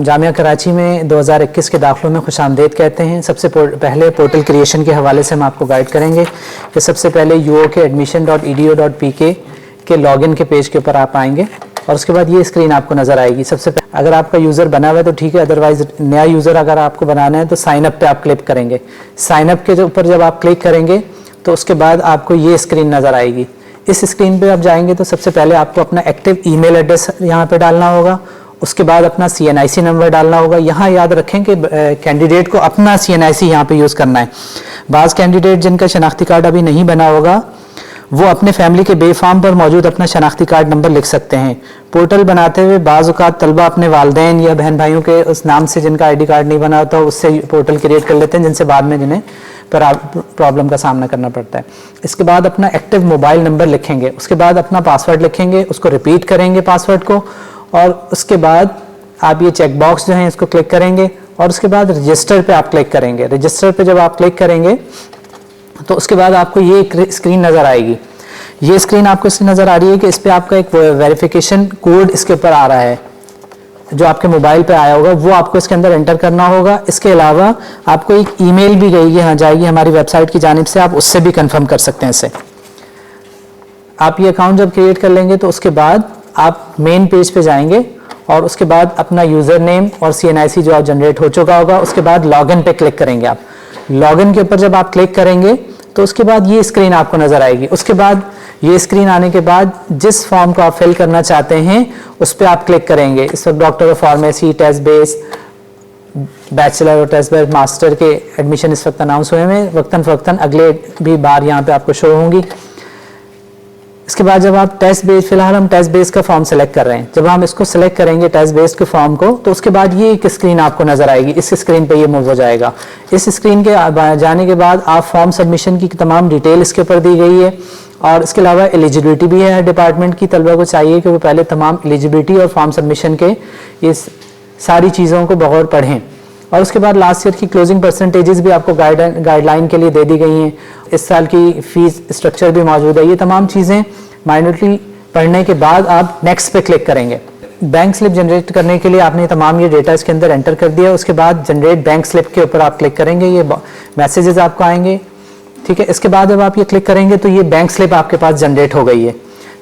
जामिया कराची में 2021 के दाखिलों में खुशामदीद कहते हैं। सबसे पहले पोर्टल क्रिएशन के हवाले से हम आपको गाइड करेंगे कि सबसे पहले uok.admission.pk के लॉगिन के पेज के ऊपर आप आएंगे और उसके बाद ये स्क्रीन आपको नज़र आएगी। सबसे पहले अगर आपका यूज़र बना हुआ है तो ठीक है, अदरवाइज़ नया यूज़र अगर आपको बनाना है तो साइन अप पे आप क्लिक करेंगे। साइन अप के ऊपर जब आप क्लिक करेंगे तो उसके बाद आपको ये स्क्रीन नज़र आएगी। इस स्क्रीन पे आप जाएंगे तो सबसे पहले आपको अपना एक्टिव ईमेल एड्रेस यहाँ पे डालना होगा, उसके बाद अपना CNIC नंबर डालना होगा। यहाँ याद रखें कि कैंडिडेट को अपना CNIC यहाँ पे यूज़ करना है। बाज़ कैंडिडेट जिनका शनाख्ती कार्ड अभी नहीं बना होगा वो अपने फैमिली के बे फॉर्म पर मौजूद अपना शनाख्ती कार्ड नंबर लिख सकते हैं। पोर्टल बनाते हुए बाज़ औक़ात तलबा अपने वालिदैन या बहन भाइयों के उस नाम से जिनका ID कार्ड नहीं बना होता उससे पोर्टल क्रिएट कर लेते हैं, जिनसे बाद में जिन्हें प्रॉब्लम का सामना करना पड़ता है। इसके बाद अपना एक्टिव मोबाइल नंबर लिखेंगे, उसके बाद अपना पासवर्ड लिखेंगे, उसको रिपीट करेंगे पासवर्ड को, और उसके बाद आप ये चेक बॉक्स जो है इसको क्लिक करेंगे और उसके बाद रजिस्टर पे आप क्लिक करेंगे। रजिस्टर पे जब आप क्लिक करेंगे तो उसके बाद आपको ये स्क्रीन नज़र आएगी। ये स्क्रीन आपको इसलिए नज़र आ रही है कि इस पर आपका एक वेरिफिकेशन कोड इसके ऊपर आ रहा है जो आपके मोबाइल पे आया होगा, वो आपको इसके अंदर एंटर करना होगा। इसके अलावा आपको एक ईमेल भी जाएगी हमारी वेबसाइट की जानिब से, आप उससे भी कंफर्म कर सकते हैं इसे। आप ये अकाउंट जब क्रिएट कर लेंगे तो उसके बाद आप मेन पेज पे जाएंगे और उसके बाद अपना यूज़र नेम और CNIC जो आप जनरेट हो चुका होगा, उसके बाद लॉगिन पे क्लिक करेंगे। आप लॉगिन के ऊपर जब आप क्लिक करेंगे तो उसके बाद ये स्क्रीन आपको नज़र आएगी। उसके बाद ये स्क्रीन आने के बाद जिस फॉर्म को आप फिल करना चाहते हैं उस पर आप क्लिक करेंगे। इस वक्त doctor of pharmacy, test base, bachelor और टेस्ट बेस, मास्टर के एडमिशन इस वक्त अनाउंस हुए हैं, वक्तन फ़वक्तन अगले भी बार यहाँ पे आपको शो होंगी। इसके बाद जब आप टेस्ट बेस, फिलहाल हम टेस्ट बेस का फॉर्म सेलेक्ट कर रहे हैं, जब हम इसको सेलेक्ट करेंगे टेस्ट बेस के फॉर्म को तो उसके बाद ये एक स्क्रीन आपको नज़र आएगी। इस स्क्रीन पे ये मूव हो जाएगा। इस स्क्रीन के जाने के बाद आप फॉर्म सबमिशन की तमाम डिटेल इसके ऊपर दी गई है और इसके अलावा एलिजिबिलिटी भी है। हर डिपार्टमेंट की तलबा को चाहिए कि वो पहले तमाम एलिजिबिलिटी और फॉर्म सबमिशन के ये सारी चीज़ों को बगौर पढ़ें और उसके बाद लास्ट ईयर की क्लोजिंग परसेंटेजेस भी आपको गाइडलाइन के लिए दे दी गई हैं। इस साल की फीस स्ट्रक्चर भी मौजूद है। ये तमाम चीज़ें माइन्यूटली पढ़ने के बाद आप नेक्स्ट पे क्लिक करेंगे। बैंक स्लिप जनरेट करने के लिए आपने तमाम ये डेटा इसके अंदर एंटर कर दिया। उसके बाद जनरेट बैंक स्लिप के ऊपर आप क्लिक करेंगे, ये मैसेजेस आपको आएंगे, ठीक है। इसके बाद जब आप ये क्लिक करेंगे तो ये बैंक स्लिप आपके पास जनरेट हो गई है,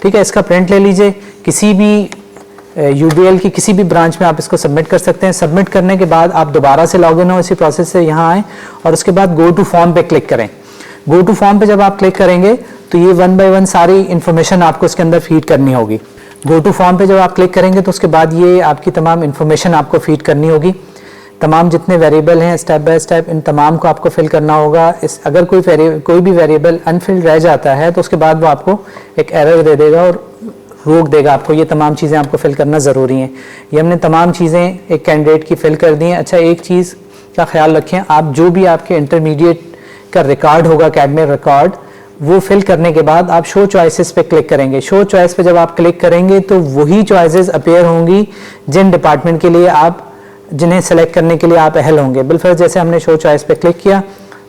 ठीक है। इसका प्रिंट ले लीजिए, किसी भी UBL की किसी भी ब्रांच में आप इसको सबमिट कर सकते हैं। सबमिट करने के बाद आप दोबारा से लॉगिन हो इसी प्रोसेस से यहाँ आएँ और उसके बाद गो टू फॉर्म पे क्लिक करें। गो टू फॉर्म पे जब आप क्लिक करेंगे तो ये 1 बाय 1 सारी इंफॉर्मेशन आपको इसके अंदर फीड करनी होगी। गो टू फॉर्म पे जब आप क्लिक करेंगे तो उसके बाद ये आपकी तमाम इंफॉर्मेशन आपको फीड करनी होगी। तमाम जितने वेरिएबल हैं स्टेप बाय स्टेप इन तमाम को आपको फिल करना होगा। अगर कोई भी वेरिएबल अनफिल्ड रह जाता है तो उसके बाद वो आपको एक एरर दे देगा और रोक देगा आपको। ये तमाम चीज़ें आपको फिल करना ज़रूरी हैं। ये हमने तमाम चीज़ें एक कैंडिडेट की फिल कर दी हैं। अच्छा, एक चीज़ का ख्याल रखें, आप जो भी आपके इंटरमीडिएट का रिकॉर्ड होगा, अकेडमिक रिकॉर्ड, वो फिल करने के बाद आप शो चॉइसेस पे क्लिक करेंगे। शो चॉइस पे जब आप क्लिक करेंगे तो वही चॉइसेस अपीयर होंगी जिन डिपार्टमेंट के लिए आप जिन्हें सेलेक्ट करने के लिए आप अहल होंगे। बिलफर्ज जैसे हमने शो चॉइस पे क्लिक किया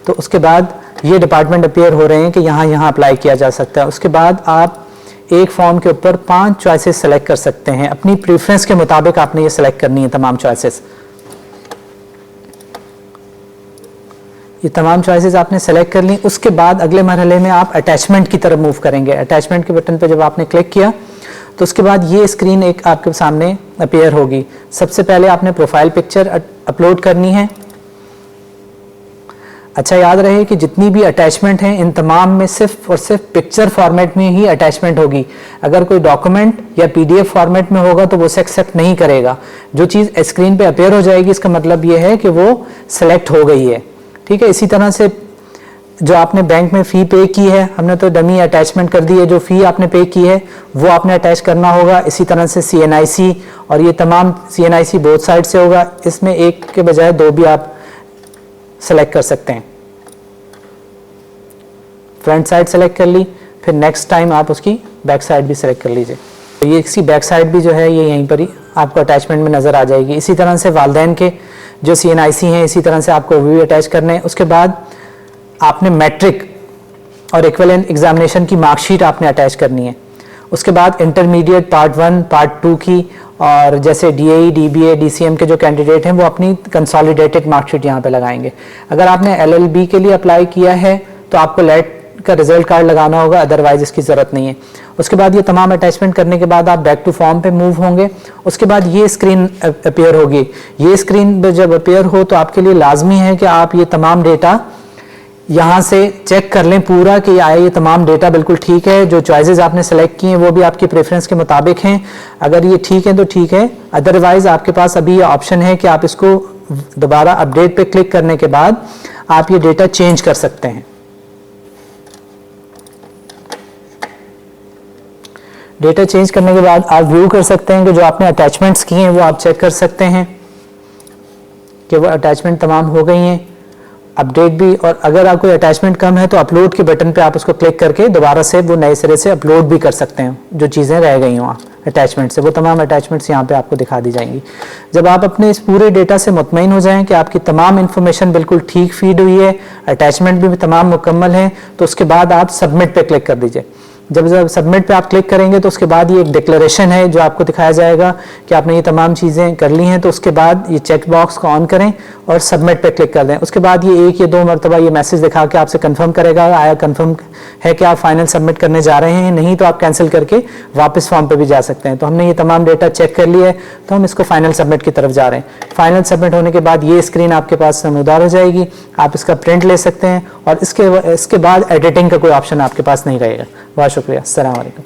तो उसके बाद ये डिपार्टमेंट अपीयर हो रहे हैं कि यहाँ अप्लाई किया जा सकता है। उसके बाद आप एक फॉर्म के ऊपर 5 चॉइसेस सेलेक्ट कर सकते हैं। अपनी प्रेफरेंस के मुताबिक आपने ये सेलेक्ट करनी है तमाम चॉइसेस। ये तमाम चॉइसेस आपने सेलेक्ट कर ली। उसके बाद अगले मरहले में आप अटैचमेंट की तरफ मूव करेंगे। अटैचमेंट के बटन पे जब आपने क्लिक किया तो उसके बाद ये स्क्रीन एक आपके सामने अपीयर होगी। सबसे पहले आपने प्रोफाइल पिक्चर अपलोड करनी है। अच्छा, याद रहे कि जितनी भी अटैचमेंट हैं इन तमाम में सिर्फ और सिर्फ पिक्चर फॉर्मेट में ही अटैचमेंट होगी। अगर कोई डॉक्यूमेंट या PDF फॉर्मेट में होगा तो वो से एक्सेप्ट नहीं करेगा। जो चीज़ स्क्रीन पे अपीयर हो जाएगी इसका मतलब ये है कि वो सिलेक्ट हो गई है, ठीक है। इसी तरह से जो आपने बैंक में फ़ी पे की है, हमने तो डमी अटैचमेंट कर दी है, जो फ़ी आपने पे की है वो आपने अटैच करना होगा। इसी तरह से CNIC, और ये तमाम CNIC बोथ साइड से होगा, इसमें एक के बजाय 2 भी आप सेलेक्ट कर सकते हैं। फ्रंट साइड सेलेक्ट कर ली, फिर नेक्स्ट टाइम आप उसकी बैक साइड भी सेलेक्ट कर लीजिए। तो ये इसकी बैक साइड भी जो है ये यहीं पर ही आपको अटैचमेंट में नज़र आ जाएगी। इसी तरह से वालिदैन के जो CNIC हैं इसी तरह से आपको वो भी अटैच करने हैं। उसके बाद आपने मैट्रिक और इक्विवेलेंट एग्जामिनेशन की मार्कशीट आपने अटैच करनी है। उसके बाद इंटरमीडिएट पार्ट 1, पार्ट 2 की और जैसे DAE, DBA, DCM के जो कैंडिडेट हैं वो अपनी कंसोलिडेटेड मार्कशीट यहाँ पे लगाएंगे। अगर आपने LLB के लिए अप्लाई किया है तो आपको लेट का रिजल्ट कार्ड लगाना होगा, अदरवाइज इसकी ज़रूरत नहीं है। उसके बाद ये तमाम अटैचमेंट करने के बाद आप बैक टू फॉर्म पे मूव होंगे। उसके बाद ये स्क्रीन अपीयर होगी। ये स्क्रीन जब अपीयर हो तो आपके लिए लाजमी है कि आप ये तमाम डेटा यहाँ से चेक कर लें पूरा कि ये तमाम डेटा बिल्कुल ठीक है, जो चॉइसेस आपने सेलेक्ट किए हैं वो भी आपकी प्रेफरेंस के मुताबिक हैं। अगर ये ठीक है तो ठीक है, अदरवाइज आपके पास अभी ये ऑप्शन है कि आप इसको दोबारा अपडेट पे क्लिक करने के बाद आप ये डेटा चेंज कर सकते हैं। डेटा चेंज करने के बाद आप व्यू कर सकते हैं कि जो आपने अटैचमेंट्स किए हैं वो आप चेक कर सकते हैं कि वो अटैचमेंट तमाम हो गई हैं। अपडेट भी, और अगर आप कोई अटैचमेंट कम है तो अपलोड के बटन पे आप उसको क्लिक करके दोबारा से वो नए सिरे से अपलोड भी कर सकते हैं। जो चीज़ें रह गई हों अटैचमेंट से, वो तमाम अटैचमेंट्स यहाँ पे आपको दिखा दी जाएंगी। जब आप अपने इस पूरे डेटा से मुतमईन हो जाएं कि आपकी तमाम इन्फॉर्मेशन बिल्कुल ठीक फीड हुई है, अटैचमेंट भी तमाम मुकम्मल हैं, तो उसके बाद आप सबमिट पे क्लिक कर दीजिए। जब सबमिट पे आप क्लिक करेंगे तो उसके बाद ये एक डिक्लेरेशन है जो आपको दिखाया जाएगा कि आपने ये तमाम चीज़ें कर ली हैं। तो उसके बाद ये चेक बॉक्स को ऑन करें और सबमिट पे क्लिक कर दें। उसके बाद ये 1 या 2 मरतबा ये मैसेज दिखा के आपसे कंफर्म करेगा, आया कंफर्म है कि आप फाइनल सबमिट करने जा रहे हैं, नहीं तो आप कैंसिल करके वापस फॉर्म पे भी जा सकते हैं। तो हमने ये तमाम डेटा चेक कर लिया है, तो हम इसको फाइनल सबमिट की तरफ जा रहे हैं। फाइनल सबमिट होने के बाद ये स्क्रीन आपके पास नमूदार हो जाएगी, आप इसका प्रिंट ले सकते हैं और इसके बाद एडिटिंग का कोई ऑप्शन आपके पास नहीं रहेगा। बहुत शुक्रिया। अस्सलाम वालेकुम।